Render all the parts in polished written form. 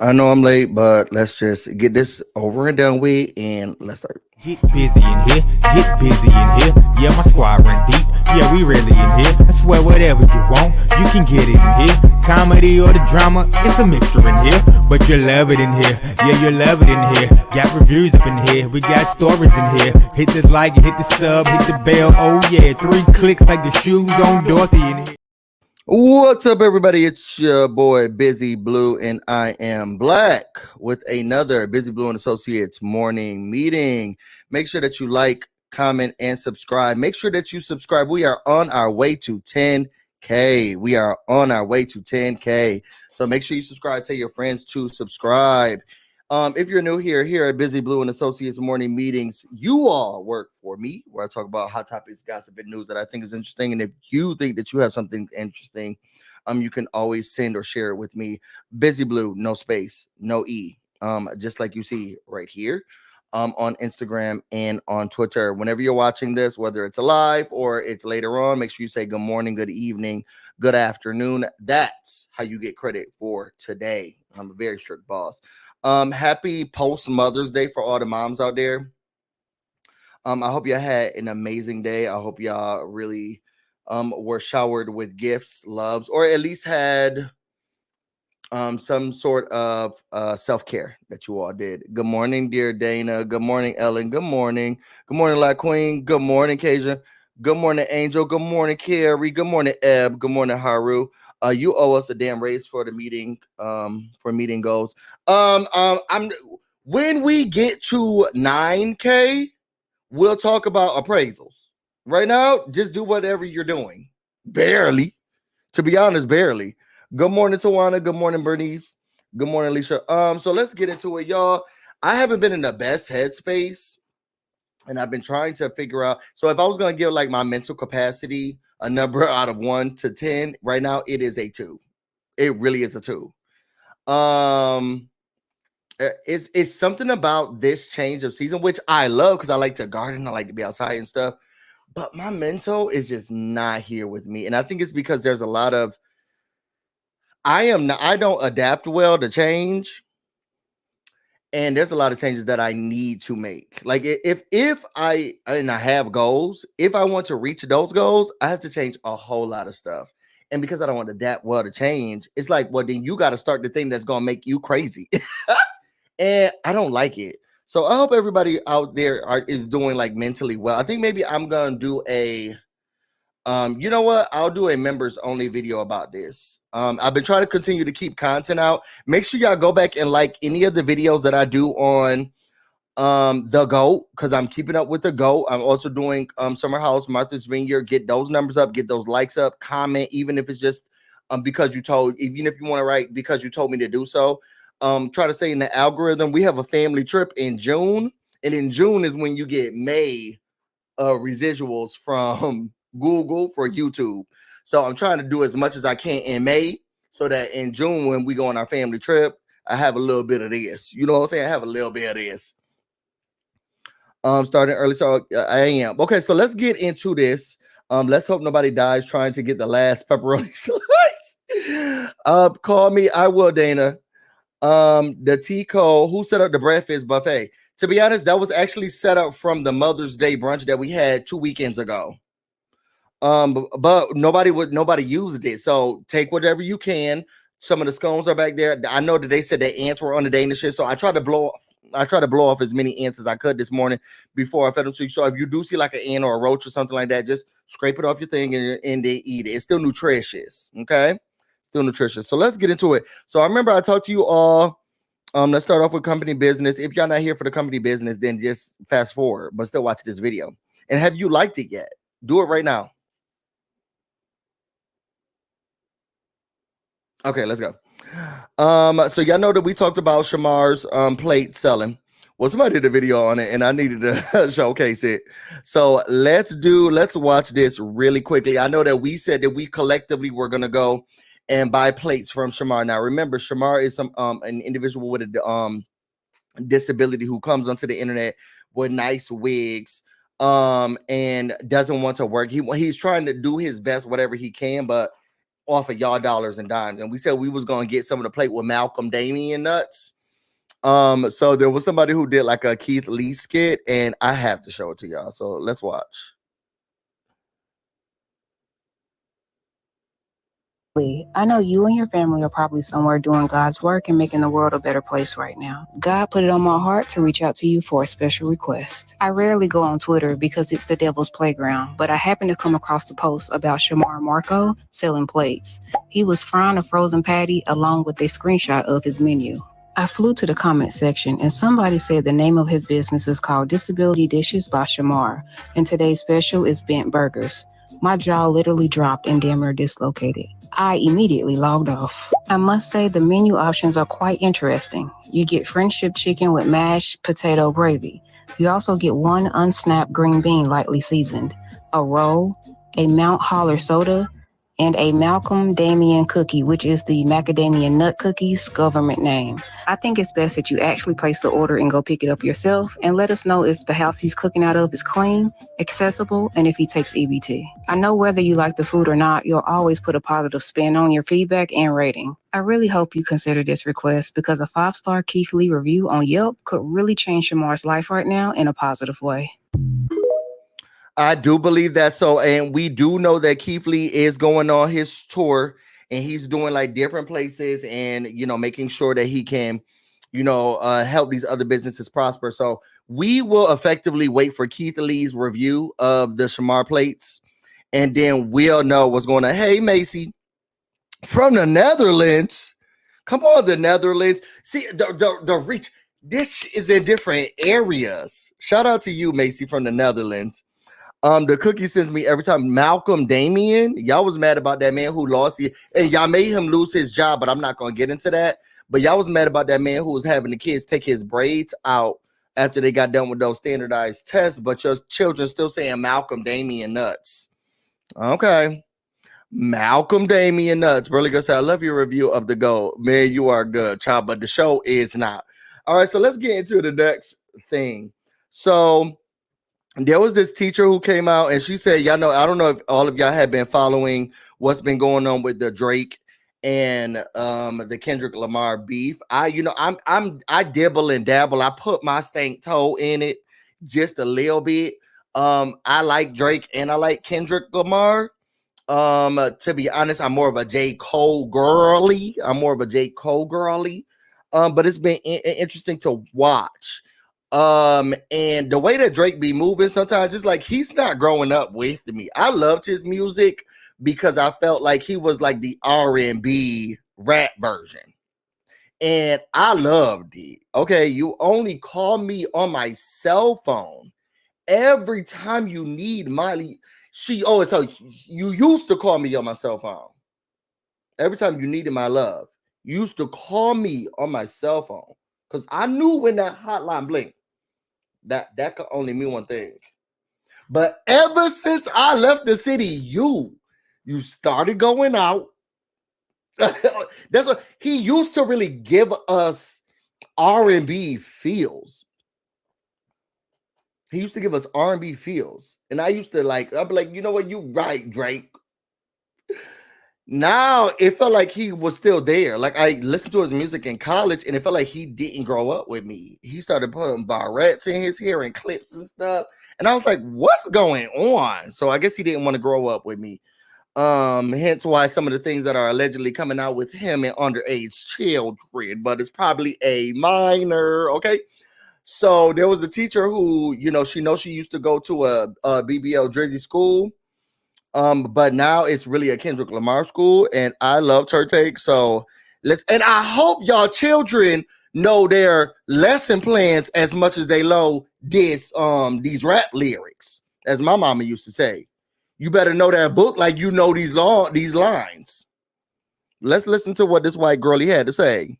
I know I'm late, but let's just get this over and done with, and let's start. Get busy in here, get busy in here. Yeah, my squad run deep. Yeah, we really in here. I swear whatever you want, you can get it in here. Comedy or the drama, it's a mixture in here. But you love it in here. Yeah, you love it in here. Got reviews up in here. We got stories in here. Hit the like, hit the sub, hit the bell. Oh yeah, 3 clicks like the shoes on Dorothy in here. What's up, everybody? It's your boy BusyBlu, and I am Black with another BusyBlu and Associates morning meeting. Make sure that you like, comment, and subscribe. Make sure that you subscribe. We are on our way to 10K. We are on our way to 10K. So make sure you subscribe. Tell your friends to subscribe. If you're new here at BusyBlu and Associates morning meetings, you all work for me, where I talk about hot topics, gossip, and news that I think is interesting. And if you think that you have something interesting, you can always send or share it with me. BusyBlu, no space, no E, just like you see right here, on Instagram and on Twitter. Whenever you're watching this, whether it's live or it's later on, make sure you say good morning, good evening, good afternoon. That's how you get credit for today. I'm a very strict boss. Happy post Mother's Day for all the moms out there. I hope y'all had an amazing day. I hope y'all really were showered with gifts, loves, or at least had some sort of self-care that you all did. Good morning, dear Dana. Good morning, Ellen. Good morning. Good morning, La Queen. Good morning, Kasia. Good morning, Angel. Good morning, Carrie. Good morning, Eb. Good morning, Haru. You owe us a damn raise for the meeting, for meeting goals. When we get to 9K, we'll talk about appraisals. Right now, just do whatever you're doing. Barely. To be honest, barely. Good morning, Tawana. Good morning, Bernice. Good morning, Alicia. So let's get into it, y'all. I haven't been in the best headspace, and I've been trying to figure out. So if I was going to give like my mental capacity a number out of 1 to 10, right now it is a 2. It really is a 2. It's something about this change of season, which I love because I like to garden, I like to be outside and stuff. But my mental is just not here with me, and I think it's because there's a lot of I don't adapt well to change. And there's a lot of changes that I need to make. Like if I have goals, if I want to reach those goals, I have to change a whole lot of stuff. And because I don't want to adapt well to change, it's like, well, then you got to start the thing that's going to make you crazy. And I don't like it. So I hope everybody out there is doing like mentally well. I think maybe I'm going to do a, you know what? I'll do a members only video about this. I've been trying to continue to keep content out. Make sure y'all go back and like any of the videos that I do on the GOAT, because I'm keeping up with the GOAT. I'm also doing Summer House, Martha's Vineyard. Get those numbers up, get those likes up, comment, even if it's just because you told, even if you want to write because you told me to do so. Try to stay in the algorithm. We have a family trip in June, and in June is when you get May residuals from Google for YouTube. So I'm trying to do as much as I can in May so that in June, when we go on our family trip, I have a little bit of this. You know what I'm saying? I have a little bit of this. Starting early, so I am. Okay, so let's get into this. Let's hope nobody dies trying to get the last pepperoni slice. Call me, I will, Dana. The Tico, who set up the breakfast buffet? To be honest, that was actually set up from the Mother's Day brunch that we had 2 weekends ago. But nobody used it. So take whatever you can. Some of the scones are back there. I know that they said the ants were on the Danish shit, so I tried to blow off as many ants as I could this morning before I fed them to you. So if you do see like an ant or a roach or something like that, just scrape it off your thing and then eat it. It's still nutritious. Okay, still nutritious. So let's get into it. So I remember I talked to you all. Let's start off with company business. If y'all not here for the company business, then just fast forward, but still watch this video. And have you liked it yet? Do it right now. Okay, let's go. So y'all know that we talked about Shamar's plate selling. Well, somebody did a video on it, and I needed to showcase it. So let's watch this really quickly. I know that we said that we collectively were gonna go and buy plates from Shamar. Now, remember, Shamar is an individual with a disability who comes onto the internet with nice wigs and doesn't want to work. He's trying to do his best, whatever he can, but off of y'all dollars and dimes. And we said we was gonna get some of the plate with Malcolm Damien nuts. So there was somebody who did like a Keith Lee skit, and I have to show it to y'all. So let's watch. I know you and your family are probably somewhere doing God's work and making the world a better place right now. God put it on my heart to reach out to you for a special request. I rarely go on Twitter because it's the devil's playground, but I happened to come across the post about Shamar Marco selling plates. He was frying a frozen patty along with a screenshot of his menu. I flew to the comment section and somebody said the name of his business is called Disability Dishes by Shamar, and today's special is bent burgers. My jaw literally dropped and damn near dislocated. I immediately logged off. I must say the menu options are quite interesting. You get friendship chicken with mashed potato gravy. You also get one unsnapped green bean lightly seasoned, a roll, a Mount Holler soda, and a Malcolm Damien cookie, which is the macadamia nut cookies government name. I think it's best that you actually place the order and go pick it up yourself and let us know if the house he's cooking out of is clean, accessible, and if he takes EBT. I know whether you like the food or not, you'll always put a positive spin on your feedback and rating. I really hope you consider this request because a 5-star Keith Lee review on Yelp could really change Shamar's life right now in a positive way. I do believe that. So, and we do know that Keith Lee is going on his tour and he's doing like different places and, you know, making sure that he can, you know, help these other businesses prosper. So we will effectively wait for Keith Lee's review of the Shamar plates. And then we'll know what's going on. Hey, Macy from the Netherlands. Come on, the Netherlands. See the reach. This is in different areas. Shout out to you, Macy from the Netherlands. The cookie sends me every time. Malcolm Damien, y'all was mad about that man who lost it, and y'all made him lose his job, but I'm not gonna get into that. But y'all was mad about that man who was having the kids take his braids out after they got done with those standardized tests, but your children still saying Malcolm Damien nuts. Okay. Malcolm Damien nuts. Really good. Say, I love your review of the goal. Man, you are good, child, but the show is not. All right, so let's get into the next thing. So there was this teacher who came out and she said, y'all know, I don't know if all of y'all have been following what's been going on with the Drake and the Kendrick Lamar beef. I dibble and dabble. I put my stank toe in it just a little bit. I like Drake and I like Kendrick Lamar. To be honest, I'm more of a J. Cole girly. But it's been interesting to watch. And the way that Drake be moving sometimes, it's like he's not growing up with me. I loved his music because I felt like he was like the R&B rap version. And I loved it. Okay, you only call me on my cell phone every time you need my so you used to call me on my cell phone. Every time you needed my love, you used to call me on my cell phone. Because I knew when that hotline blinked. That could only mean one thing. But ever since I left the city, you started going out. That's what he used to really give us R&B feels. He used to give us R&B feels. And I used to I'd be like, you know what, you right, Drake. Now it felt like he was still there. Like I listened to his music in college and it felt like he didn't grow up with me. He started putting barrettes in his hair and clips and stuff. And I was like, what's going on? So I guess he didn't want to grow up with me. Hence why some of the things that are allegedly coming out with him and underage children, but it's probably a minor. Okay. So there was a teacher who, she used to go to a BBL Drizzy school. But now it's really a Kendrick Lamar school, and I loved her take. So and I hope y'all children know their lesson plans as much as they know these rap lyrics, as my mama used to say. You better know that book like you know these lines. Let's listen to what this white girlie had to say.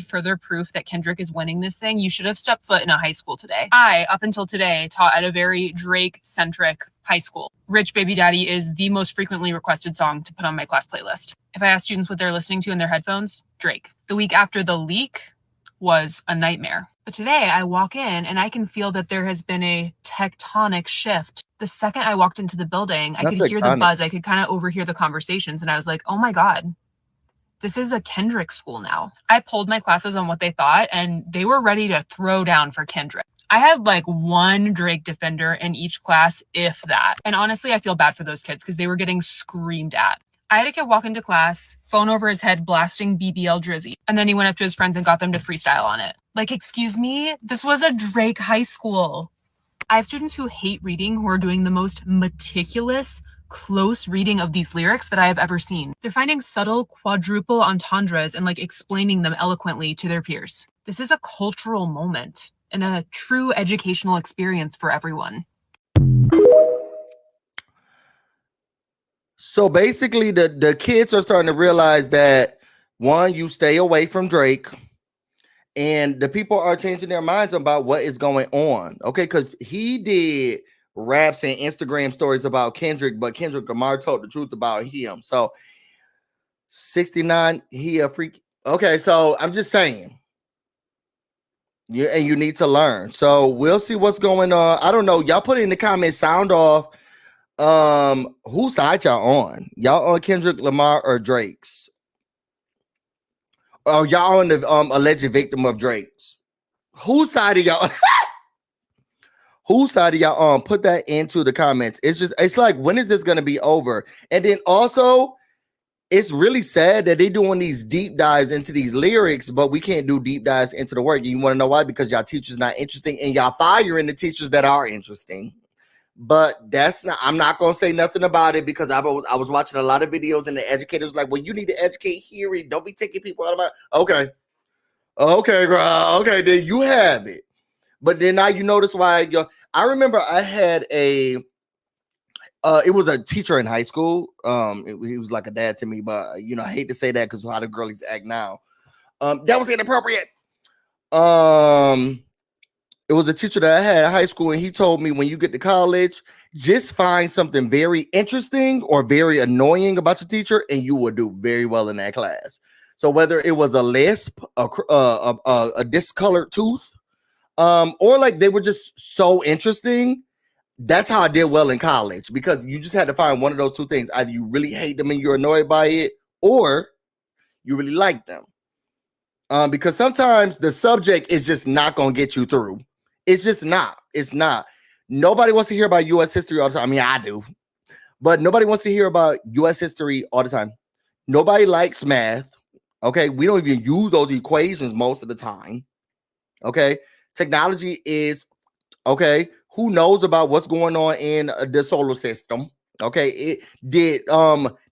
Further proof that Kendrick is winning this thing, you should have stepped foot in a high school today. I, up until today, taught at a very Drake-centric high school. Rich Baby Daddy is the most frequently requested song to put on my class playlist. If I ask students what they're listening to in their headphones, Drake. The week after the leak, was a nightmare. But today I walk in and I can feel that there has been a tectonic shift. The second I walked into the building, I could hear the buzz. I could kind of overhear the conversations, and I was like, oh my God, this is a Kendrick school now. I polled my classes on what they thought, and they were ready to throw down for Kendrick. I had like one Drake defender in each class, if that. And honestly, I feel bad for those kids because they were getting screamed at. I had a kid walk into class, phone over his head, blasting BBL Drizzy. And then he went up to his friends and got them to freestyle on it. Like, excuse me, this was a Drake high school. I have students who hate reading who are doing the most meticulous, close reading of these lyrics that I have ever seen. They're finding subtle quadruple entendres and like explaining them eloquently to their peers. This is a cultural moment and a true educational experience for everyone. So basically, the kids are starting to realize that, one, you stay away from Drake, and the people are changing their minds about what is going on. Okay, because he did raps and Instagram stories about Kendrick, but Kendrick Lamar told the truth about him. So 69, he a freak. Okay, so I'm just saying. And you need to learn. So we'll see what's going on. I don't know. Y'all put it in the comments, sound off. Whose side y'all on? Y'all on Kendrick Lamar or Drake's? Oh, y'all on the alleged victim of Drake's? Whose side are y'all? Whose side are y'all on? Put that into the comments. It's like, when is this gonna be over? And then also, it's really sad that they're doing these deep dives into these lyrics, but we can't do deep dives into the work. You want to know why? Because y'all teachers not interesting, and y'all firing the teachers that are interesting. But that's not, I'm not gonna say nothing about it, because I was watching a lot of videos and the educators like, well, you need to educate hearing. Don't be taking people out of my. Okay, girl. Okay, then you have it. But then now you notice why. I remember I had it was a teacher in high school. He was like a dad to me, but I hate to say that because how the girlies act now. That was inappropriate. It was a teacher that I had in high school, and he told me, when you get to college, just find something very interesting or very annoying about your teacher, and you will do very well in that class. So whether it was a lisp, a discolored tooth, or like they were just so interesting, that's how I did well in college, because you just had to find one of those two things. Either you really hate them and you're annoyed by it, or you really like them. Because sometimes the subject is just not going to get you through. It's just not. It's not. Nobody wants to hear about U.S. history all the time. I mean, I do. But nobody wants to hear about U.S. history all the time. Nobody likes math. Okay? We don't even use those equations most of the time. Okay? Technology is, okay, who knows about what's going on in the solar system? Okay? Did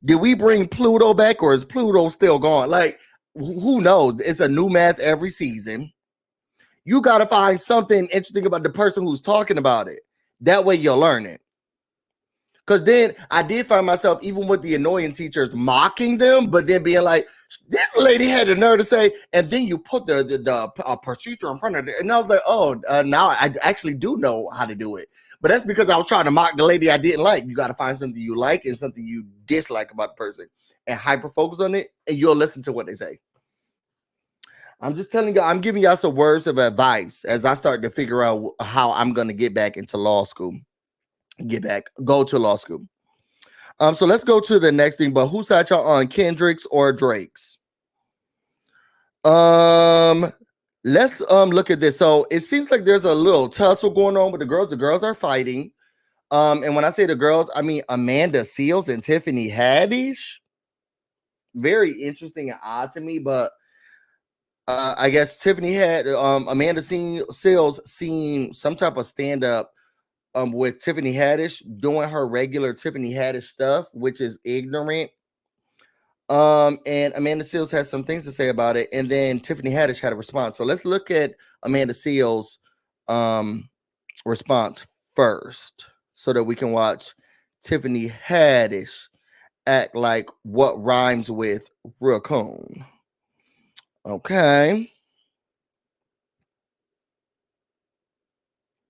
we bring Pluto back, or is Pluto still gone? Like, who knows? It's a new math every season. You got to find something interesting about the person who's talking about it. That way you'll learn it. Because then I did find myself, even with the annoying teachers, mocking them, but then being like, this lady had the nerve to say, and then you put the procedure in front of it. And I was like, oh, now I actually do know how to do it. But that's because I was trying to mock the lady I didn't like. You got to find something you like and something you dislike about the person and hyper focus on it, and you'll listen to what they say. I'm just telling you, I'm giving y'all some words of advice as I start to figure out how I'm going to get back into law school. Go to law school. So let's go to the next thing. But whose side y'all on, Kendrick's or Drake's? Let's look at this. So it seems like there's a little tussle going on with the girls. The girls are fighting. And when I say the girls, I mean Amanda Seales and Tiffany Haddish. Very interesting and odd to me, but I guess Tiffany had Amanda Seales seen some type of stand-up with Tiffany Haddish doing her regular Tiffany Haddish stuff, which is ignorant. And Amanda Seales has some things to say about it, and then Tiffany Haddish had a response. So let's look at Amanda Seales' response first, so that we can watch Tiffany Haddish act like what rhymes with raccoon. Okay.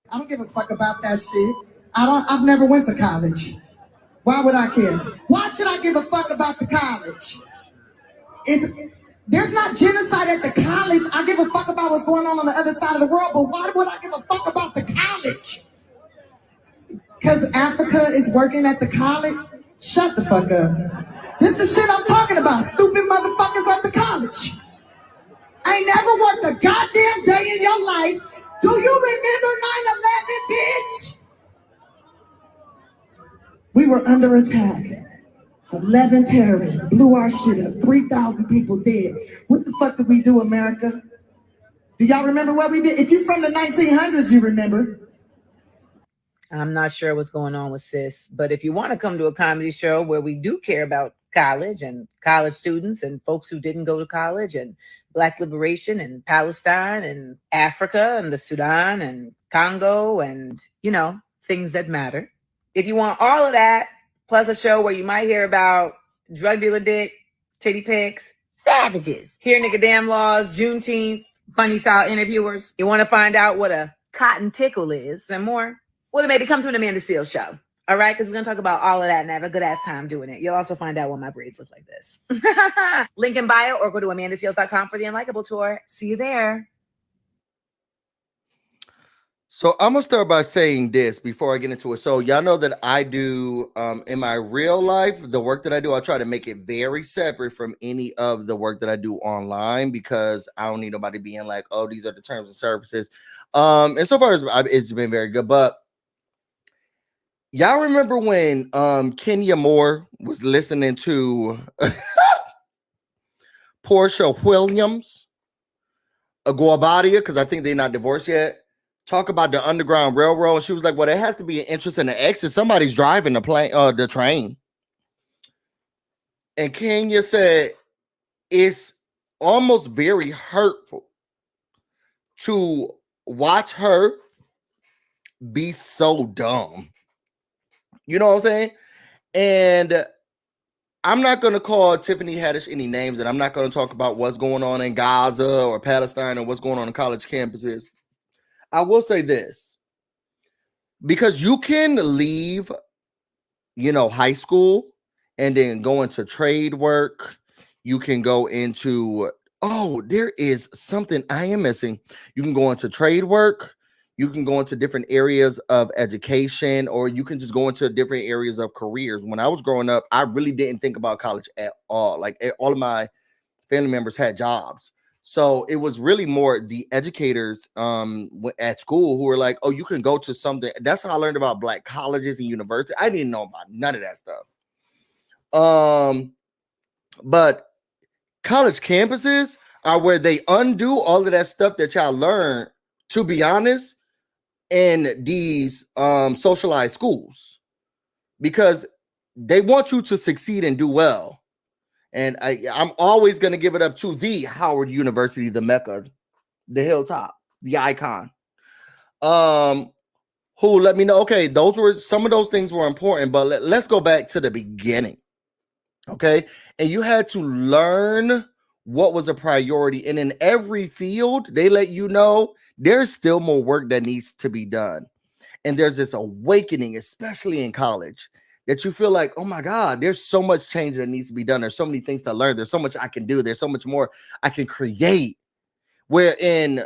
I don't give a fuck about that shit. I've never went to college. Why would I care? Why should I give a fuck about the college? There's not genocide at the college. I give a fuck about what's going on the other side of the world, but why would I give a fuck about the college? Because Africa is working at the college? Shut the fuck up. This is the shit I'm talking about. Stupid motherfuckers at the college. I ain't never worked a goddamn day in your life. Do you remember 9/11, bitch? We were under attack. 11 terrorists blew our shit up. 3,000 people dead. What the fuck did we do, America? Do y'all remember what we did? If you're from the 1900s, you remember. I'm not sure what's going on with sis, but if you want to come to a comedy show where we do care about college and college students and folks who didn't go to college and Black liberation and Palestine and Africa and the Sudan and Congo and, you know, things that matter. If you want all of that, plus a show where you might hear about drug dealer dick, titty pics, savages, hear nigga damn laws, Juneteenth, funny style interviewers. You want to find out what a cotton tickle is and more? Well, maybe come to an Amanda Seales show. All right, because we're going to talk about all of that and have a good ass time doing it. You'll also find out why my braids look like this. Link in bio or go to amandaseales.com for the Unlikable tour. See you there. So I'm going to start by saying this before I get into it. So y'all know that I do, in my real life, the work that I do, I try to make it very separate from any of the work that I do online because I don't need nobody being like, oh, these are the terms and services. And so far it's been very good, but y'all remember when Kenya Moore was listening to Portia Williams, Aguabadia, because I think they're not divorced yet, talk about the Underground Railroad. And she was like, well, there has to be an interest in the exit. Somebody's driving the train. And Kenya said, it's almost very hurtful to watch her be so dumb. You know what I'm saying? And I'm not going to call Tiffany Haddish any names, and I'm not going to talk about what's going on in Gaza or Palestine or what's going on in college campuses. I will say this, because you can leave, you know, high school and then go into trade work. You can go into, oh, there is something I am missing. You can go into trade work. You can go into different areas of education, or you can just go into different areas of careers. When I was growing up, I really didn't think about college at all. Like all of my family members had jobs. So it was really more the educators at school who were like, oh, you can go to something. That's how I learned about Black colleges and universities. I didn't know about none of that stuff. But college campuses are where they undo all of that stuff that y'all learned, to be honest, in these socialized schools, because they want you to succeed and do well. And I'm always going to give it up to the Howard University, the Mecca, the hilltop, the icon. Who let me know, okay, those were some of those things were important, but let's go back to the beginning. Okay. And you had to learn what was a priority. And in every field, they let you know there's still more work that needs to be done. And there's this awakening, especially in college, that you feel like, oh my God, there's so much change that needs to be done. There's so many things to learn. There's so much I can do. There's so much more I can create. Where in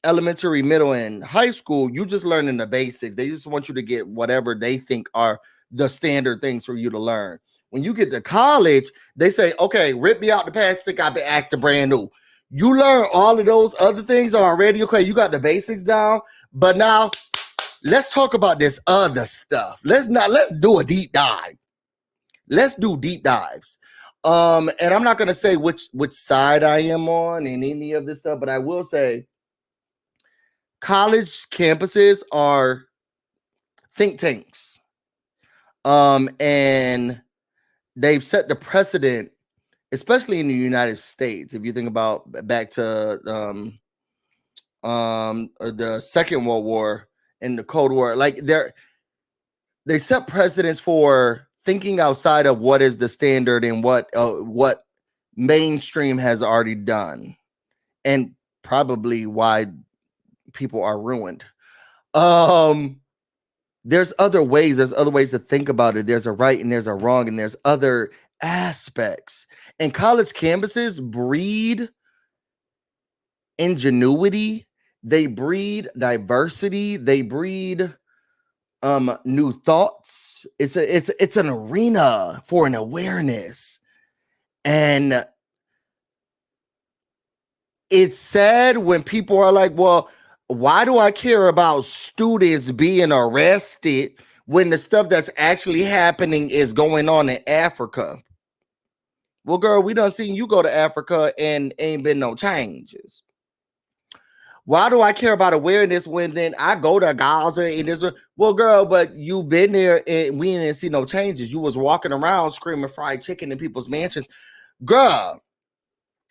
elementary, middle, and high school, you just learning the basics. They just want you to get whatever they think are the standard things for you to learn. When you get to college, they say, okay, rip me out the plastic, I've been acting brand new. You learn all of those other things already. Okay, you got the basics down, but now let's talk about this other stuff. Let's do a deep dive. Let's do deep dives. And I'm not gonna say which side I am on in any of this stuff, but I will say college campuses are think tanks. And they've set the precedent, especially in the United States. If you think about back to the Second World War and the Cold War, like they set precedents for thinking outside of what is the standard and what mainstream has already done, and probably why people are ruined. There's other ways to think about it. There's a right and there's a wrong, and there's other aspects. And college campuses breed ingenuity, they breed diversity, they breed new thoughts. It's an arena for an awareness. And it's sad when people are like, well, why do I care about students being arrested when the stuff that's actually happening is going on in Africa? Well, girl, we done seen you go to Africa and ain't been no changes. Why do I care about awareness when then I go to Gaza and this? Well, girl, but you been there and we didn't see no changes. You was walking around screaming fried chicken in people's mansions. Girl,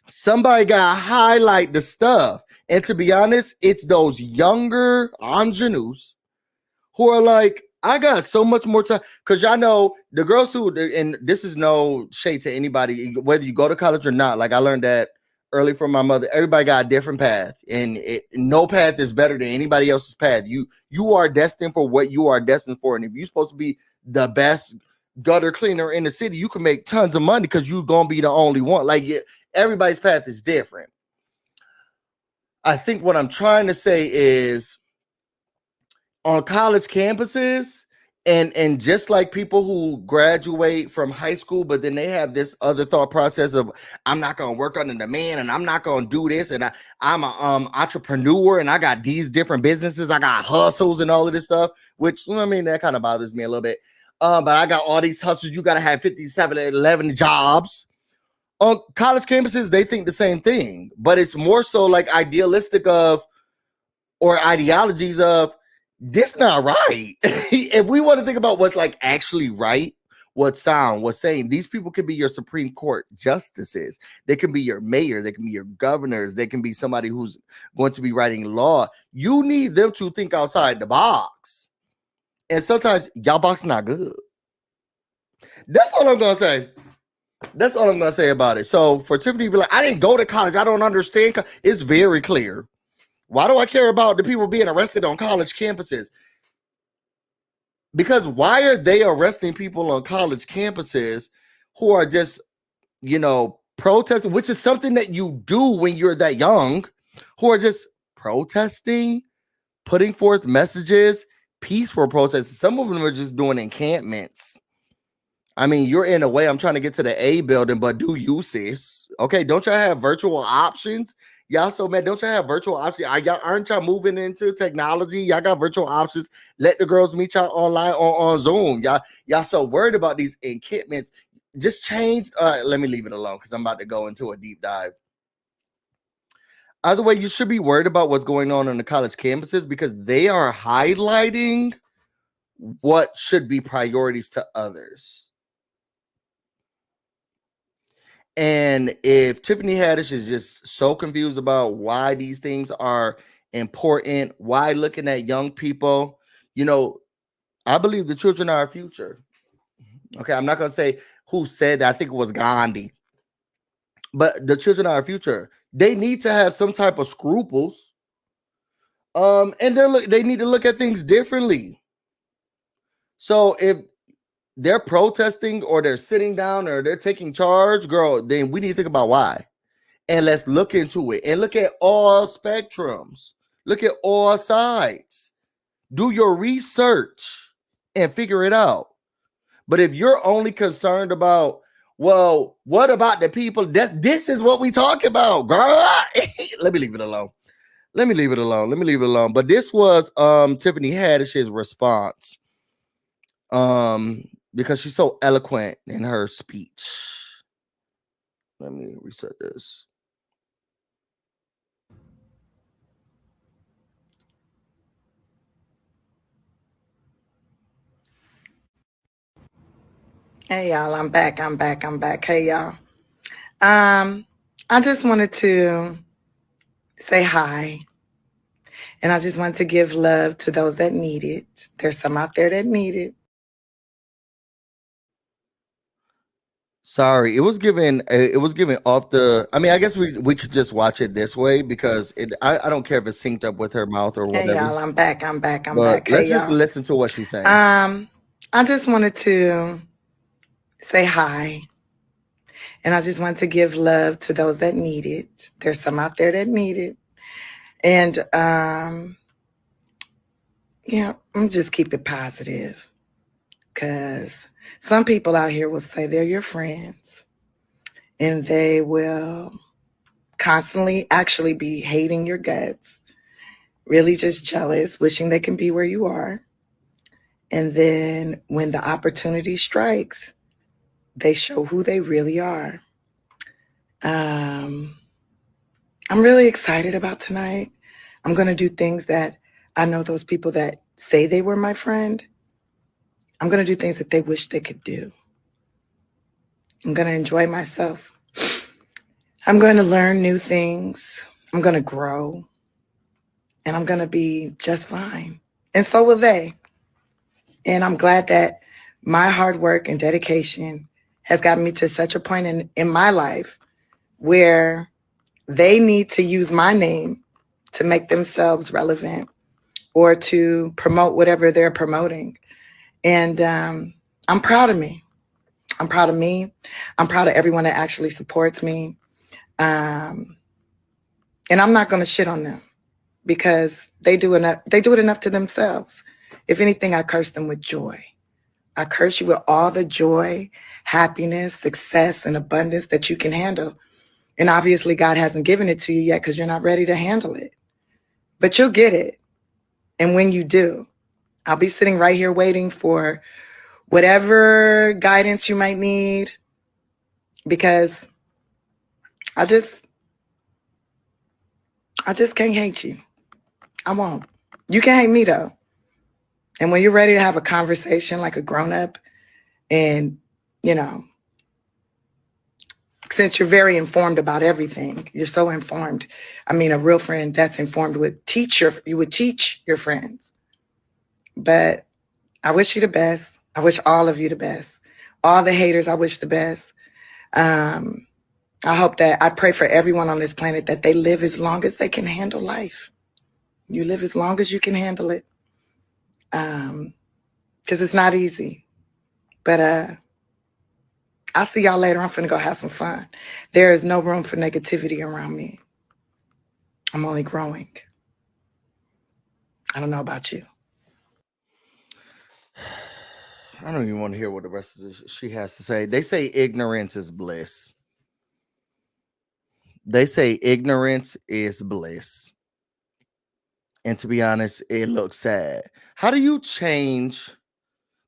somebody got to highlight the stuff. And to be honest, it's those younger ingenues who are like, I got so much more time. Because y'all know the girls who, and this is no shade to anybody, whether you go to college or not. Like I learned that early from my mother. Everybody got a different path. And no path is better than anybody else's path. You are destined for what you are destined for. And if you're supposed to be the best gutter cleaner in the city, you can make tons of money because you're going to be the only one. Like everybody's path is different. I think what I'm trying to say is on college campuses and just like people who graduate from high school, but then they have this other thought process of I'm not going to work under the man and I'm not going to do this. And I'm an entrepreneur and I got these different businesses. I got hustles and all of this stuff, which, I mean, that kind of bothers me a little bit. But I got all these hustles. You got to have 57, 11 jobs. On college campuses, they think the same thing, but it's more so like idealistic of or ideologies of this not right. If we want to think about what's like actually right, what's sound, what's saying, these people can be your Supreme Court justices. They can be your mayor. They can be your governors. They can be somebody who's going to be writing law. You need them to think outside the box. And sometimes y'all box not good. That's all I'm going to say. That's all I'm going to say about it. So for Tiffany to be like, I didn't go to college. I don't understand. It's very clear. Why do I care about the people being arrested on college campuses? Because why are they arresting people on college campuses who are just, protesting, which is something that you do when you're that young, who are just protesting, putting forth messages, peaceful protests. Some of them are just doing encampments. I mean, you're in a way, I'm trying to get to the A building, but do you, sis? Okay, don't y'all have virtual options? Y'all so mad, don't y'all have virtual options? Aren't y'all moving into technology? Y'all got virtual options. Let the girls meet y'all online on Zoom. Y'all so worried about these encampments. Just change. Let me leave it alone because I'm about to go into a deep dive. Either way, you should be worried about what's going on the college campuses because they are highlighting what should be priorities to others. And if Tiffany Haddish is just so confused about why these things are important, why looking at young people, I believe the children are our future. Okay, I'm not going to say who said that. I think it was Gandhi. But the children are our future. They need to have some type of scruples. And they need to look at things differently. So if they're protesting or they're sitting down or they're taking charge, girl, then we need to think about why. And let's look into it and look at all spectrums. Look at all sides. Do your research and figure it out. But if you're only concerned about, well, what about the people? This is what we talk about, girl. Let me leave it alone. But this was Tiffany Haddish's response. Because she's so eloquent in her speech. Let me reset this. Hey y'all, I'm back. Hey y'all. I just wanted to say hi. And I just wanted to give love to those that need it. There's some out there that need it. Sorry, it was given off the. I mean, I guess we could just watch it this way because I don't care if it's synced up with her mouth or whatever. Hey y'all, I'm back. Let's just listen to what she's saying. I just wanted to say hi. And I just want to give love to those that need it. There's some out there that need it. And, I'm just keep it positive, because some people out here will say they're your friends and they will constantly actually be hating your guts, really just jealous, wishing they can be where you are. And then when the opportunity strikes, they show who they really are. I'm really excited about tonight. I'm going to do things that I know those people that say they were my friend, I'm going to do things that they wish they could do. I'm going to enjoy myself. I'm going to learn new things. I'm going to grow. And I'm going to be just fine. And so will they. And I'm glad that my hard work and dedication has gotten me to such a point in my life where they need to use my name to make themselves relevant or to promote whatever they're promoting. And I'm proud of me. I'm proud of me. I'm proud of everyone that actually supports me. And I'm not going to shit on them because they do it enough to themselves. If anything, I curse them with joy. I curse you with all the joy, happiness, success, and abundance that you can handle. And obviously God hasn't given it to you yet because you're not ready to handle it. But you'll get it. And when you do, I'll be sitting right here waiting for whatever guidance you might need, because I just can't hate you. I won't. You can hate me though. And when you're ready to have a conversation like a grown-up, and, since you're very informed about everything, you're so informed. I mean, a real friend that's informed would teach your friends. But I wish you the best. I wish all of you the best. All the haters, I wish the best. I pray for everyone on this planet that they live as long as they can handle life. You live as long as you can handle it. Because it's not easy. But I'll see y'all later. I'm finna go have some fun. There is no room for negativity around me. I'm only growing. I don't know about you. I don't even want to hear what the rest of this she has to say. They say ignorance is bliss. They say ignorance is bliss. And to be honest, it looks sad. How do you change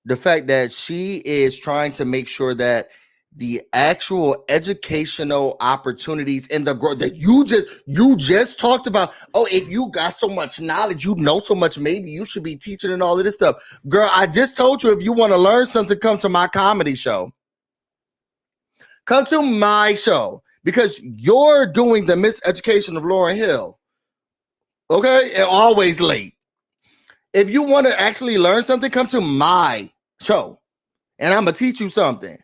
the fact that she is trying to make sure that the actual educational opportunities and the growth that you just talked about? Oh, if you got so much knowledge, you know so much, maybe you should be teaching and all of this stuff. Girl, I just told you, if you want to learn something, come to my comedy show. Come to my show, because you're doing the miseducation of Lauryn Hill. Okay, and always late. If you want to actually learn something, come to my show, and I'm gonna teach you something.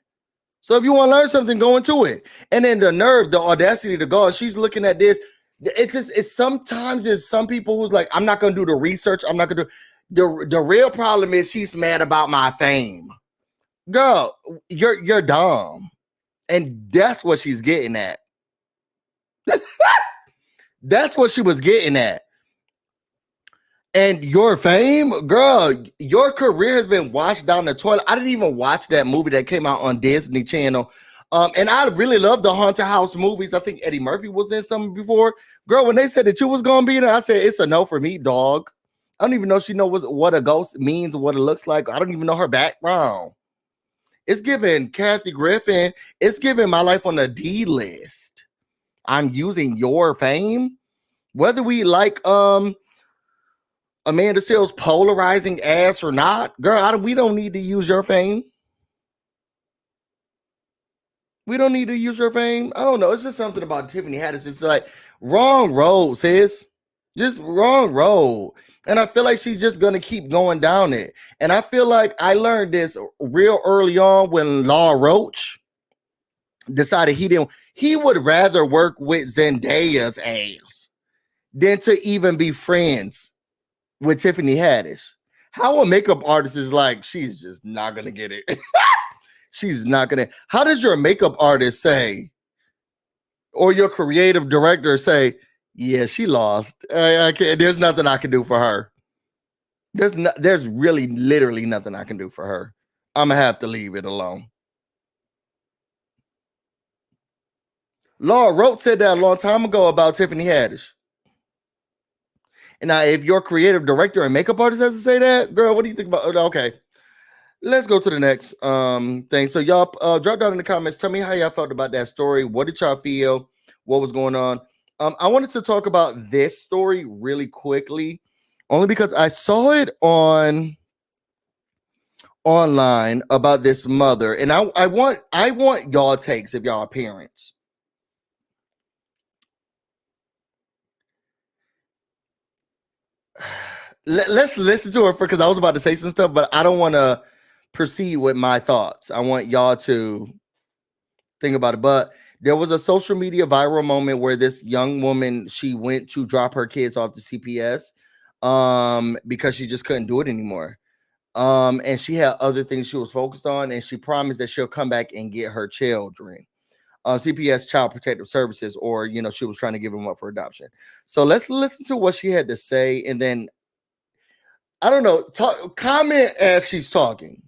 So if you want to learn something, go into it. And then the nerve, the audacity to go, and she's looking at this. It's sometimes there's some people who's like, I'm not gonna do the research. I'm not gonna do the real problem is she's mad about my fame. Girl, you're dumb. And that's what she's getting at. That's what she was getting at. And your fame, girl, your career has been washed down the toilet. I didn't even watch that movie that came out on Disney Channel. And I really love the haunted house movies. I think Eddie Murphy was in some before. Girl, when they said that you was going to be in it, I said, it's a no for me, dog. I don't even know if she knows what a ghost means or what it looks like. I don't even know her background. It's giving Kathy Griffin. It's giving My Life on the D list. I'm using your fame. Whether we like Amanda Seales' polarizing ass or not, girl, we don't need to use your fame. We don't need to use your fame. I don't know. It's just something about Tiffany Haddish. It's like wrong road, sis. Just wrong road. And I feel like she's just going to keep going down it. And I feel like I learned this real early on when Law Roach decided he would rather work with Zendaya's ass than to even be friends with Tiffany Haddish. How a makeup artist is like, she's just not going to get it. she's not gonna. How does your makeup artist say, or your creative director say, yeah, she lost. I can't, there's nothing I can do for her. There's really literally nothing I can do for her. I'm gonna have to leave it alone. Laura Rote said that a long time ago about Tiffany Haddish. And now, if your creative director and makeup artist has to say that, girl, what do you think about? Okay, let's go to the next thing. So y'all drop down in the comments. Tell me how y'all felt about that story. What did y'all feel? What was going on? I wanted to talk about this story really quickly, only because I saw it online about this mother, and I want y'all takes if y'all are parents. Let's listen to her because I was about to say some stuff, but I don't want to proceed with my thoughts. I want y'all to think about it. But there was a social media viral moment where this young woman, she went to drop her kids off to CPS because she just couldn't do it anymore. And she had other things she was focused on, and she promised that she'll come back and get her children. CPS, Child Protective Services, or she was trying to give them up for adoption. So let's listen to what she had to say, and then I don't know, comment as she's talking.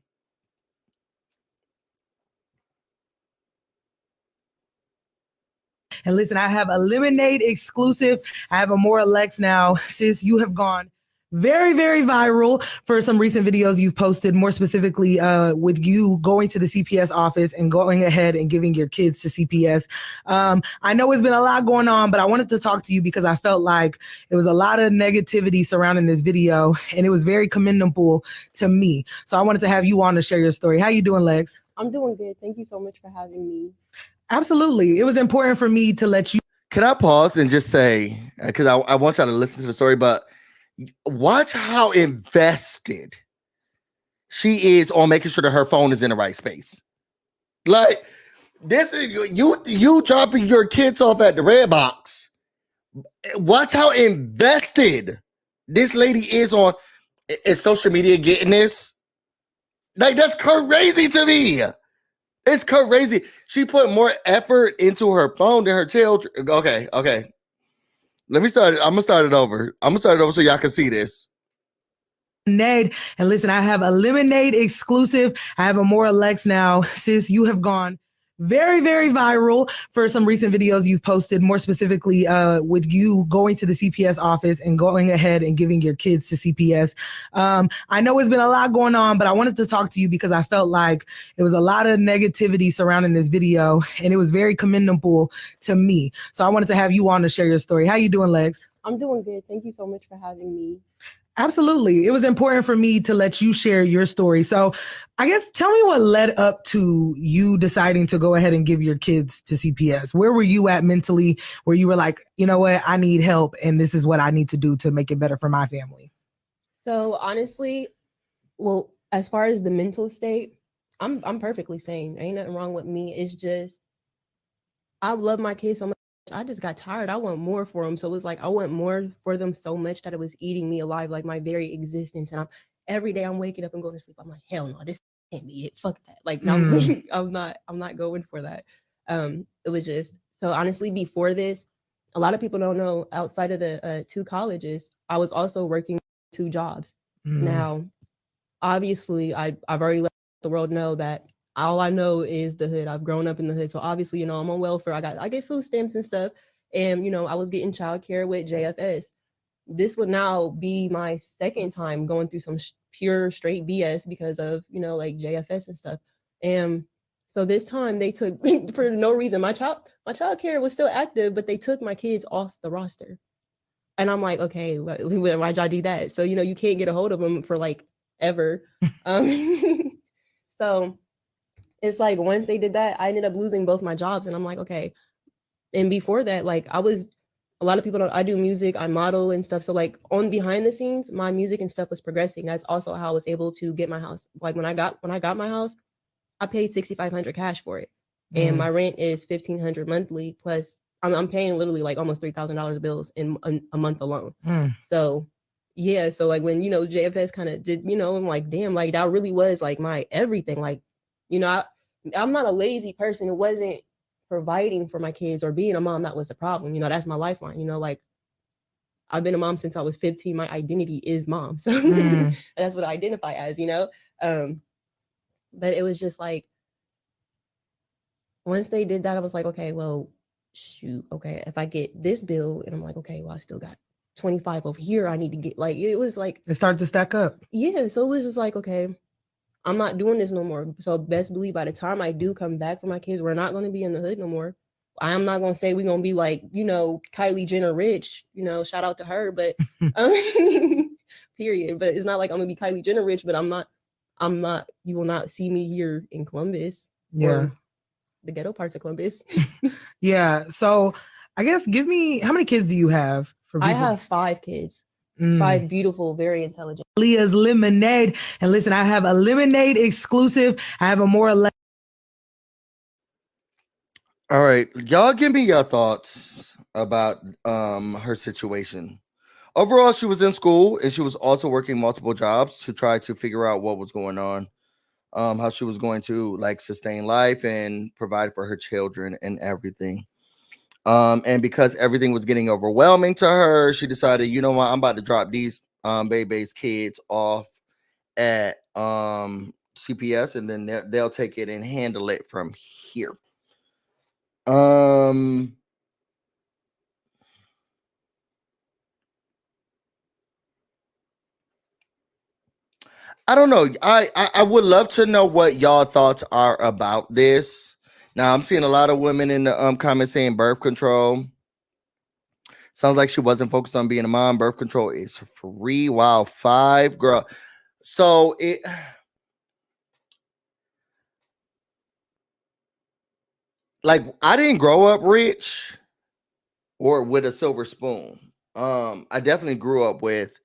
And listen, I have a Lemonade exclusive. I have Amora Lex now. Sis, you have gone very, very viral for some recent videos you've posted, more specifically with you going to the CPS office and going ahead and giving your kids to CPS. I know it's been a lot going on, but I wanted to talk to you because I felt like it was a lot of negativity surrounding this video, and it was very commendable to me. So I wanted to have you on to share your story. How you doing, Lex? I'm doing good. Thank you so much for having me. Absolutely. It was important for me to let you. Can I pause and just say, because I want y'all to listen to the story, but watch how invested she is on making sure that her phone is in the right space. Like, this is you dropping your kids off at the red box. Watch how invested this lady is on. Is social media getting this? Like, that's crazy to me. It's crazy. She put more effort into her phone than her children. Okay. Let me start it. I'm gonna start it over so y'all can see this. And listen, I have a Lemonade exclusive. I have Amora Lex now. Sis, you have gone very, very viral for some recent videos you've posted, more specifically with you going to the CPS office and going ahead and giving your kids to CPS. I know it's been a lot going on, but I wanted to talk to you because I felt like it was a lot of negativity surrounding this video, and it was very commendable to me. So I wanted to have you on to share your story. How you doing, Lex? I'm doing good. Thank you so much for having me. Absolutely. It was important for me to let you share your story. So I guess tell me what led up to you deciding to go ahead and give your kids to CPS. Where were you at mentally where you were like, you know what, I need help and this is what I need to do to make it better for my family? So honestly, well, as far as the mental state, I'm perfectly sane. Ain't nothing wrong with me. It's just, I love my kids so much. I just got tired. I want more for them. So it was like, I want more for them so much that it was eating me alive, like my very existence. And every day I'm waking up and going to sleep. I'm like, hell no, this can't be it. Fuck that. Like, I'm not going for that. It was just, so honestly, before this, a lot of people don't know, outside of the 2 colleges, I was also working 2 jobs. Now, obviously I've already let the world know that all I know is the hood. I've grown up in the hood. So obviously, I'm on welfare. I get food stamps and stuff. And, I was getting childcare with JFS. This would now be my 2nd time going through some pure straight BS because of, like JFS and stuff. And so this time they took, for no reason, my childcare was still active, but they took my kids off the roster. And I'm like, okay, why'd y'all do that? So, you can't get a hold of them for like ever. So it's like, once they did that, I ended up losing both my jobs. And I'm like, okay. And before that, like a lot of people don't, I do music, I model and stuff. So like on behind the scenes, my music and stuff was progressing. That's also how I was able to get my house. Like when I got my house, I paid $6,500 cash for it. And my rent is $1,500 monthly. Plus I'm paying literally like almost $3,000 bills in a month alone. So yeah. So like when, JFS kind of did, I'm like, damn, like that really was like my everything. Like, I'm not a lazy person. It wasn't providing for my kids or being a mom that was the problem. You know, that's my lifeline. You know, like I've been a mom since I was 15. My identity is mom. So that's what I identify as, you know? But it was just like, once they did that, I was like, okay, well, shoot, okay, if I get this bill, and I'm like, okay, well, I still got 25 over here. I need to get, like, it was like, it started to stack up. Yeah. So it was just like, okay, I'm not doing this no more. So best believe by the time I do come back for my kids, we're not going to be in the hood no more. I'm not going to say we're going to be like, you know, Kylie Jenner rich, you know, shout out to her, but period. But it's not like I'm going to be Kylie Jenner rich, but I'm not, you will not see me here in Columbus. Yeah. The ghetto parts of Columbus. Yeah. So I guess how many kids do you have? I have 5 kids. 5 beautiful, very intelligent. Leah's Lemonade. And listen, I have a Lemonade exclusive. I have Amora Lex. All right. Y'all give me your thoughts about her situation. Overall, she was in school and she was also working multiple jobs to try to figure out what was going on, how she was going to like sustain life and provide for her children and everything. And because everything was getting overwhelming to her, she decided, you know what, I'm about to drop these baby's kids off at CPS, and then they'll take it and handle it from here. I don't know. I would love to know what y'all thoughts are about this. Now, I'm seeing a lot of women in the comments saying birth control. Sounds like she wasn't focused on being a mom. Birth control is free. Wow, 5 girl. So like I didn't grow up rich or with a silver spoon. I definitely grew up with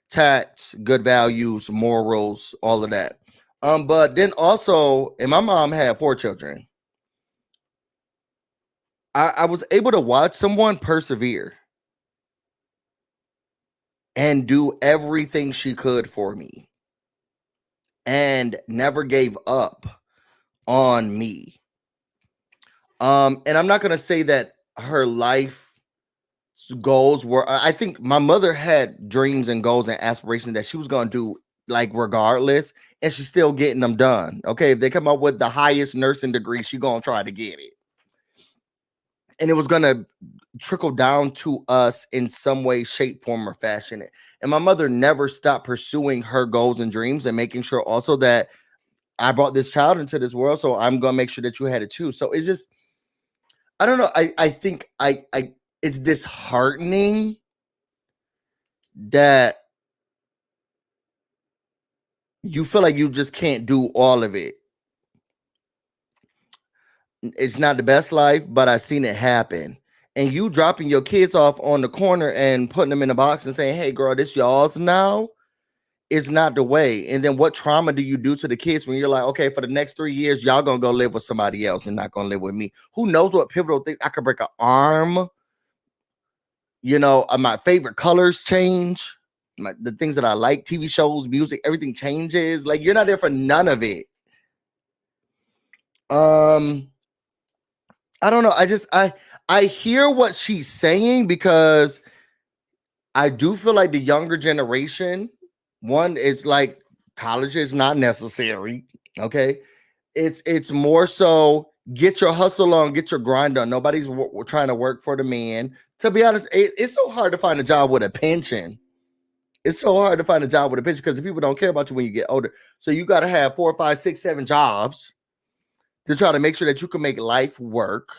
tax, good values, morals, all of that. But then also, and my mom had 4 children. I was able to watch someone persevere and do everything she could for me and never gave up on me. And I'm not going to say that her life goals were, I think my mother had dreams and goals and aspirations that she was going to do like regardless, and she's still getting them done. Okay, if they come up with the highest nursing degree, she's going to try to get it. And it was going to trickle down to us in some way, shape, form, or fashion. And my mother never stopped pursuing her goals and dreams and making sure also that I brought this child into this world, so I'm going to make sure that you had it too. So it's just, I don't know. I think it's disheartening that you feel like you just can't do all of it. It's not the best life, but I've seen it happen. And you dropping your kids off on the corner and putting them in a box and saying, hey, girl, this y'all's now, is not the way. And then what trauma do you do to the kids when you're like, okay, for the next 3 years, y'all going to go live with somebody else and not going to live with me? Who knows what pivotal things? I could break an arm. You know, my favorite colors change. The things that I like, TV shows, music, everything changes. Like, you're not there for none of it. I don't know. I hear what she's saying because I do feel like the younger generation, one, is like college is not necessary. Okay. It's more so get your hustle on, get your grind on. Nobody's trying to work for the man. To be honest, it's so hard to find a job with a pension. It's so hard to find a job with a pension because the people don't care about you when you get older. So you got to have 4, 5, 6, 7 jobs to try to make sure that you can make life work,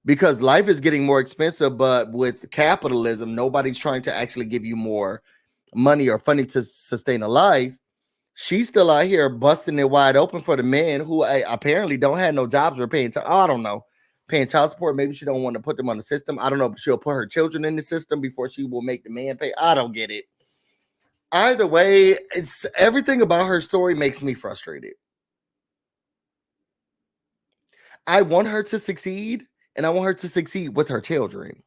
because life is getting more expensive. But with capitalism, nobody's trying to actually give you more money or funding to sustain a life. She's still out here busting it wide open for the men who apparently don't have no jobs or paying. I don't know, paying child support. Maybe she don't want to put them on the system. I don't know, but she'll put her children in the system before she will make the man pay. I don't get it. Either way, it's everything about her story makes me frustrated. I want her to succeed, and I want her to succeed with her children.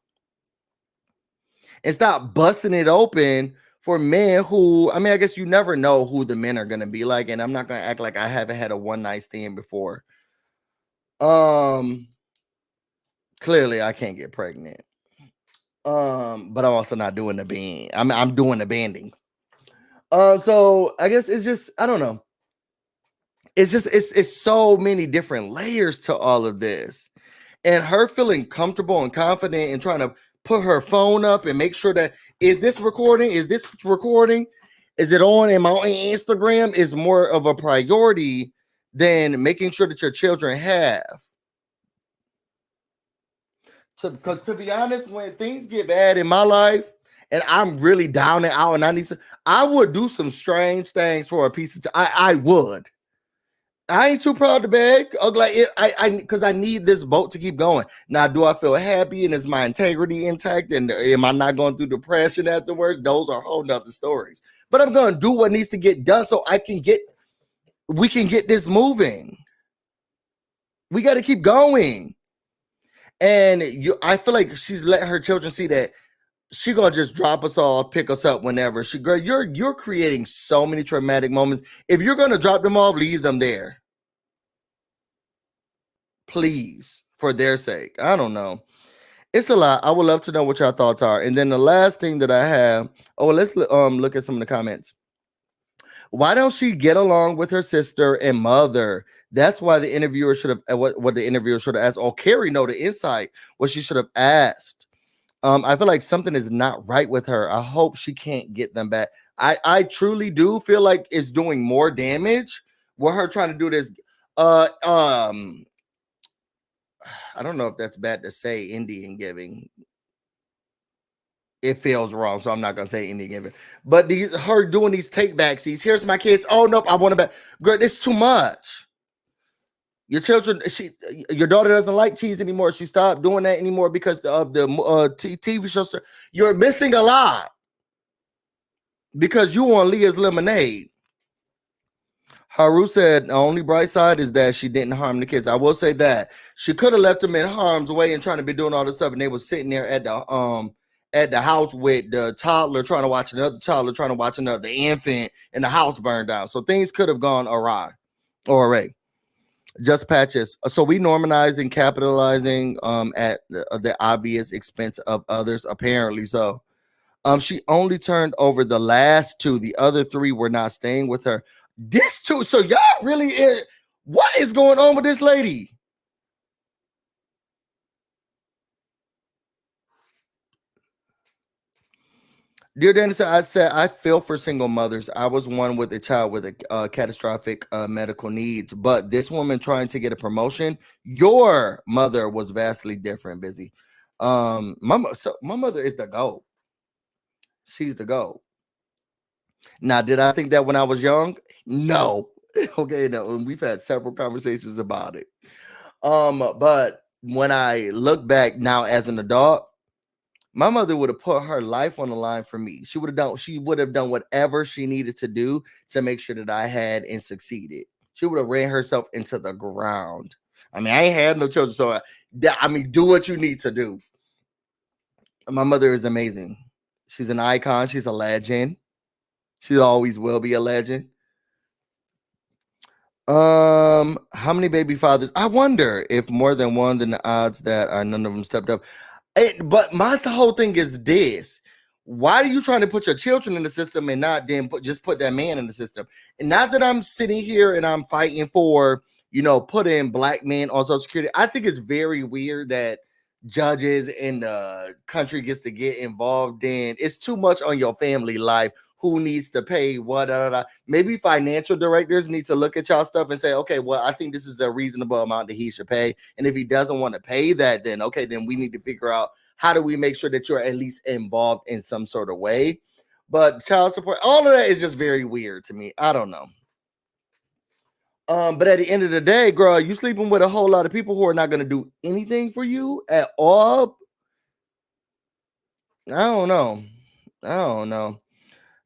And stop busting it open for men who, I mean, I guess you never know who the men are going to be like, and I'm not going to act like I haven't had a one night stand before. Clearly I can't get pregnant. But I'm also not doing the band. I'm doing the banding. So I guess it's just, I don't know. It's so many different layers to all of this. And her feeling comfortable and confident and trying to put her phone up and make sure that, is this recording? Is this recording? Is it on? Am I on Instagram? Is more of a priority than making sure that your children have. Because to be honest, when things get bad in my life and I'm really down and out and I would do some strange things for a piece of I would. I ain't too proud to beg. Because I need this boat to keep going. Now, do I feel happy and is my integrity intact? And am I not going through depression afterwards? Those are whole nother stories. But I'm going to do what needs to get done so we can get this moving. We got to keep going. And I feel like she's letting her children see that she gonna just drop us off, pick us up whenever. Girl, you're creating so many traumatic moments. If you're gonna drop them off, leave them there. Please, for their sake. I don't know. It's a lot. I would love to know what your thoughts are. And then the last thing that I have, let's look at some of the comments. Why don't she get along with her sister and mother? That's why the interviewer should have what the interviewer should have asked. Oh, Carrie know the insight. What she should have asked. I feel like something is not right with her. I hope she can't get them back. I truly do feel like it's doing more damage with her trying to do this. I don't know if that's bad to say, Indian giving. It feels wrong, so I'm not gonna say Indian giving. But her doing these take backsies. Here's my kids. Oh nope, I want to back. Girl, it's too much. Your children, your daughter doesn't like cheese anymore. She stopped doing that anymore because of the TV show. You're missing a lot because you on Leah's Lemonade. Haru said the only bright side is that she didn't harm the kids. I will say that she could have left them in harm's way and trying to be doing all this stuff, and they were sitting there at the house with the toddler trying to watch another toddler trying to watch another infant, and the house burned down. So things could have gone awry. All right. Just patches. So we normalizing, capitalizing at the obvious expense of others, apparently. So she only turned over the last two. The other three were not staying with her. This two. So y'all really what is going on with this lady? Dear Danny, I said, I feel for single mothers. I was one with a child with a catastrophic medical needs, but this woman trying to get a promotion, your mother was vastly different, Busy. My mother is the GOAT. She's the GOAT. Now, did I think that when I was young? No. Okay, no. And we've had several conversations about it. But when I look back now as an adult, my mother would have put her life on the line for me. She would have done whatever she needed to do to make sure that I had and succeeded. She would have ran herself into the ground. I mean, I ain't had no children, so do what you need to do. My mother is amazing. She's an icon. She's a legend. She always will be a legend. How many baby fathers? I wonder if more than one, than the odds that none of them stepped up. But my whole thing is this: why are you trying to put your children in the system and not then just put that man in the system? And not that I'm sitting here and I'm fighting for, putting black men on Social Security. I think it's very weird that judges in the country gets to get involved in. It's too much on your family life. Who needs to pay what? Maybe financial directors need to look at y'all stuff and say, okay, well, I think this is a reasonable amount that he should pay. And if he doesn't want to pay that, then okay, then we need to figure out how do we make sure that you're at least involved in some sort of way. But child support, all of that is just very weird to me. I don't know. But at the end of the day, girl, you sleeping with a whole lot of people who are not going to do anything for you at all. I don't know.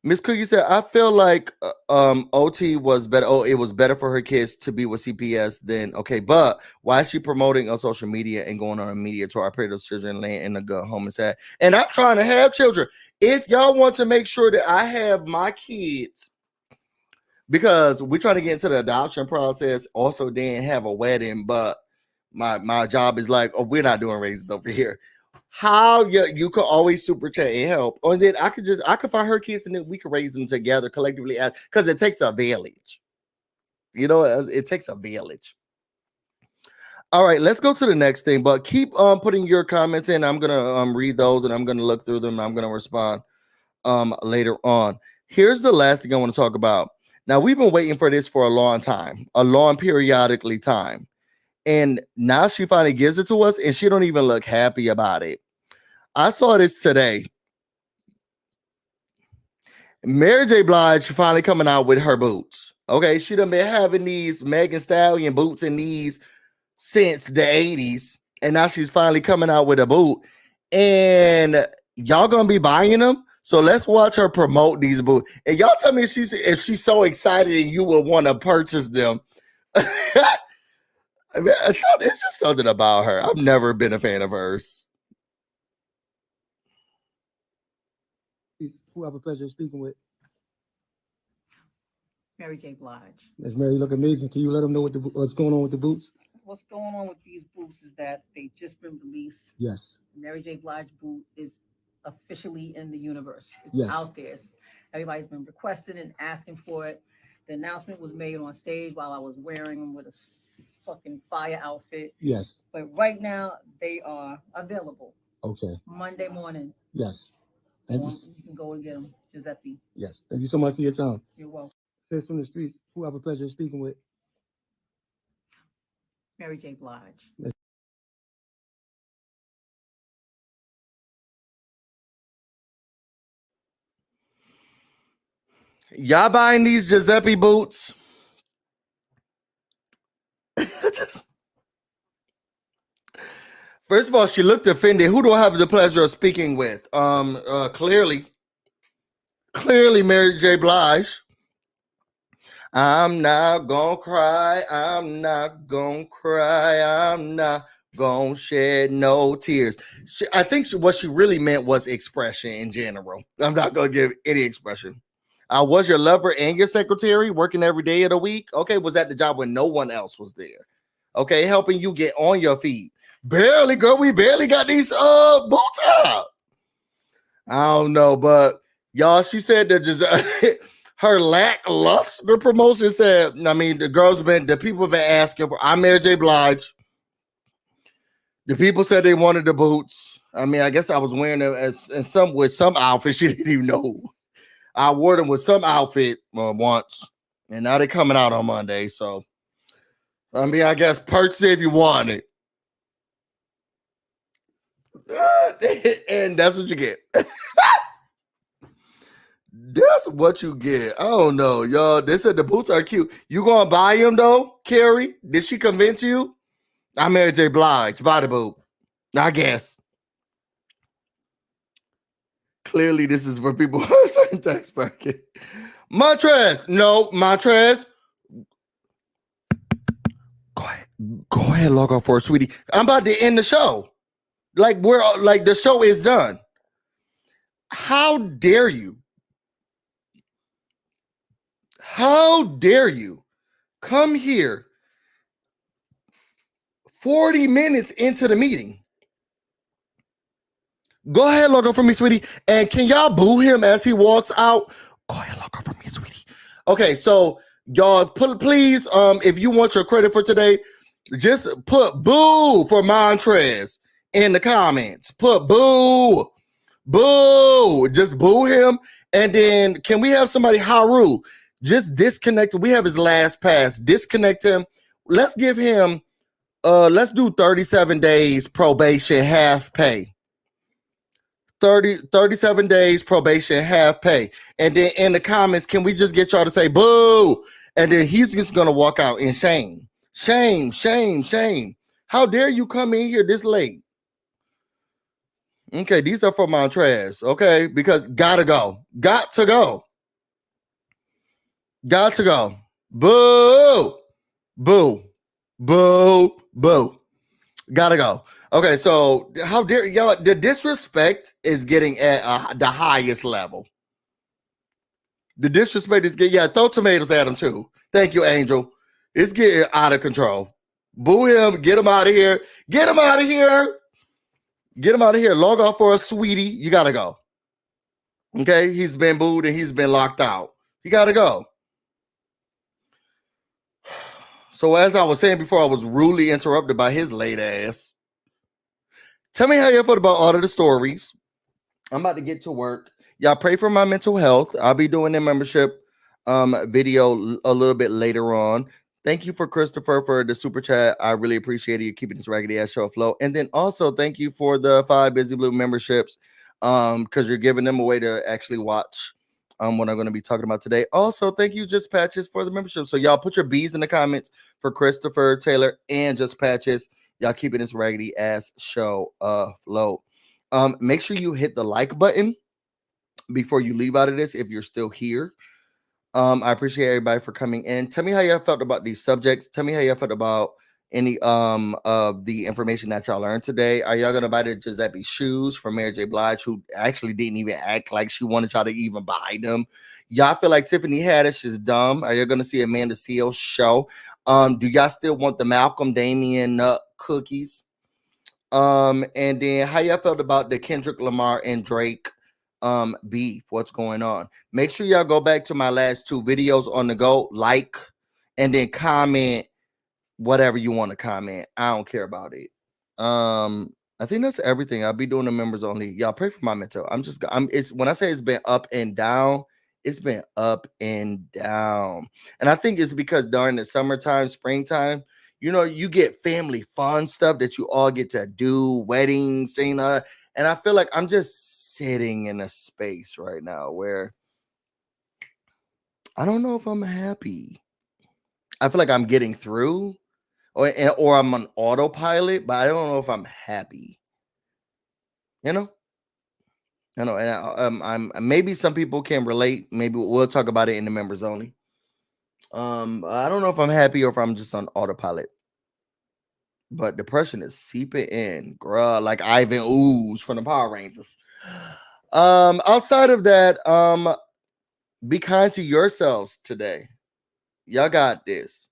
Miss Cookie said, I feel like OT was better. Oh, it was better for her kids to be with CPS than okay. But why is she promoting on social media and going on a media tour? I pray those children land in a good home and sad. And I'm trying to have children. If y'all want to make sure that I have my kids, because we're trying to get into the adoption process, also then have a wedding, but my job is like, oh, we're not doing raises over here. How you could always super chat and help, or then I could find her kids and then we could raise them together collectively, because it takes a village. You know, it takes a village. All right, let's go to the next thing, but keep putting your comments in. I'm gonna read those and I'm gonna look through them. I'm gonna respond later on. Here's the last thing I want to talk about. Now, we've been waiting for this for a long time, a long periodically time. And now she finally gives it to us and she don't even look happy about it. I saw this today. Mary J. Blige finally coming out with her boots. Okay, she done been having these Megan Stallion boots and these since the 80s. And now she's finally coming out with a boot. And y'all gonna be buying them? So let's watch her promote these boots. And y'all tell me if she's so excited and you will want to purchase them. I mean, it's just something about her. I've never been a fan of hers. Who I have a pleasure of speaking with? Mary J. Blige. Miss Mary, you look amazing. Can you let them know what's going on with the boots? What's going on with these boots is that they just been released. Yes. Mary J. Blige boot is officially in the universe. It's out there. Everybody's been requesting and asking for it. The announcement was made on stage while I was wearing them with a fucking fire outfit. Yes. But right now they are available. Okay. Monday morning. Yes. You can go and get them, Giuseppe. Yes. Thank you so much for your time. You're welcome. Fist from the streets. Who I have a pleasure of speaking with? Mary J. Blige. Y'all buying these Giuseppe boots? First of all, she looked offended. Who do I have the pleasure of speaking with? Clearly, Mary J. Blige. I'm not gonna cry. I'm not gonna cry. I'm not gonna shed no tears. I think what she really meant was expression in general. I'm not gonna give any expression. I was your lover and your secretary, working every day of the week. Okay, was at the job when no one else was there. Okay, helping you get on your feet. Barely, girl, we barely got these boots out. I don't know, but y'all, she said that her lackluster promotion said, I mean, the people have been asking for, I'm Mary J. Blige. The people said they wanted the boots. I mean, I guess I was wearing them with some outfit. She didn't even know. I wore them with some outfit once, and now they're coming out on Monday. So, I mean, I guess purchase it if you want it. And that's what you get. That's what you get. I don't know, y'all. They said the boots are cute. You gonna buy them though, Carrie? Did she convince you? I'm Mary J. Blige. Buy the boot. I guess. Clearly, this is for people who are a certain tax bracket. Montrez. No, Montrez. Go ahead, log off for it, sweetie. I'm about to end the show. The show is done. How dare you? How dare you come here 40 minutes into the meeting? Go ahead, log off for me, sweetie. And can y'all boo him as he walks out? Go ahead, log off for me, sweetie. Okay, so y'all, please, if you want your credit for today, just put boo for Montrez in the comments. Put boo. Boo. Just boo him. And then can we have somebody, Haru, just disconnect? We have his last pass. Disconnect him. Let's give him, let's do 37 days probation, half pay. 37 days probation, half pay. And then in the comments, can we just get y'all to say boo? And then he's just going to walk out in shame. Shame, shame, shame. How dare you come in here this late? Okay, these are for Montrez, okay? Because got to go. Got to go. Boo. Boo. Boo. Boo. Gotta go. Okay, so how dare y'all? The disrespect is getting at the highest level. The disrespect is getting, yeah, throw tomatoes at him too. Thank you, Angel. It's getting out of control. Boo him. Get him out of here. Get him out of here. Get him out of here. Log off for a sweetie. You gotta go. Okay, he's been booed and he's been locked out. You gotta go. So as I was saying before, I was rudely interrupted by his late ass. Tell me how you felt about all of the stories. I'm about to get to work. Y'all pray for my mental health. I'll be doing the membership video a little bit later on. Thank you for Christopher for the super chat. I really appreciate you keeping this raggedy ass show afloat. And then also thank you for the 5 BusyBlu memberships because you're giving them a way to actually watch what I'm going to be talking about today. Also, thank you, Just Patches, for the membership. So y'all put your B's in the comments for Christopher, Taylor, and Just Patches. Y'all keeping this raggedy ass show afloat. Make sure you hit the like button before you leave out of this if you're still here. I appreciate everybody for coming in. Tell me how y'all felt about these subjects. Tell me how y'all felt about any of the information that y'all learned today. Are y'all gonna buy the Giuseppe shoes from Mary J. Blige, who actually didn't even act like she wanted y'all to even buy them? Y'all feel like Tiffany Haddish is dumb? Are y'all gonna see Amanda Seales show? Do y'all still want the Malcolm Damian cookies? And then how y'all felt about the Kendrick Lamar and Drake beef? What's going on? Make sure y'all go back to my last 2 videos on the go, like, and then comment whatever you want to comment. I don't care about it. I think that's everything. I'll be doing the members only. Y'all pray for my mental. It's when I say it's been up and down, it's been up and down. And I think it's because during the summertime, springtime, you know, you get family fun stuff that you all get to do, weddings, thing, and I feel like I'm just sitting in a space right now where I don't know if I'm happy. I feel like I'm getting through, or I'm on autopilot, but I don't know if I'm happy. You know, I know, and I'm maybe some people can relate. Maybe we'll talk about it in the members only. I don't know if I'm happy or if I'm just on autopilot. But depression is seeping in, bruh, like Ivan Ooze from the Power Rangers. Outside of that, be kind to yourselves today. Y'all got this.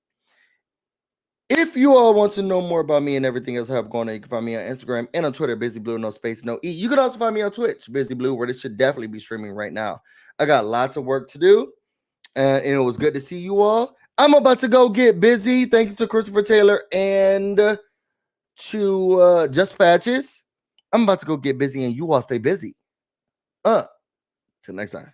If you all want to know more about me and everything else I have going on, you can find me on Instagram and on Twitter, BusyBlu, no space, no E. You can also find me on Twitch, BusyBlu, where this should definitely be streaming right now. I got lots of work to do, and it was good to see you all. I'm about to go get busy. Thank you to Christopher Taylor and to Just Patches. I'm about to go get busy, and you all stay busy. Till next time.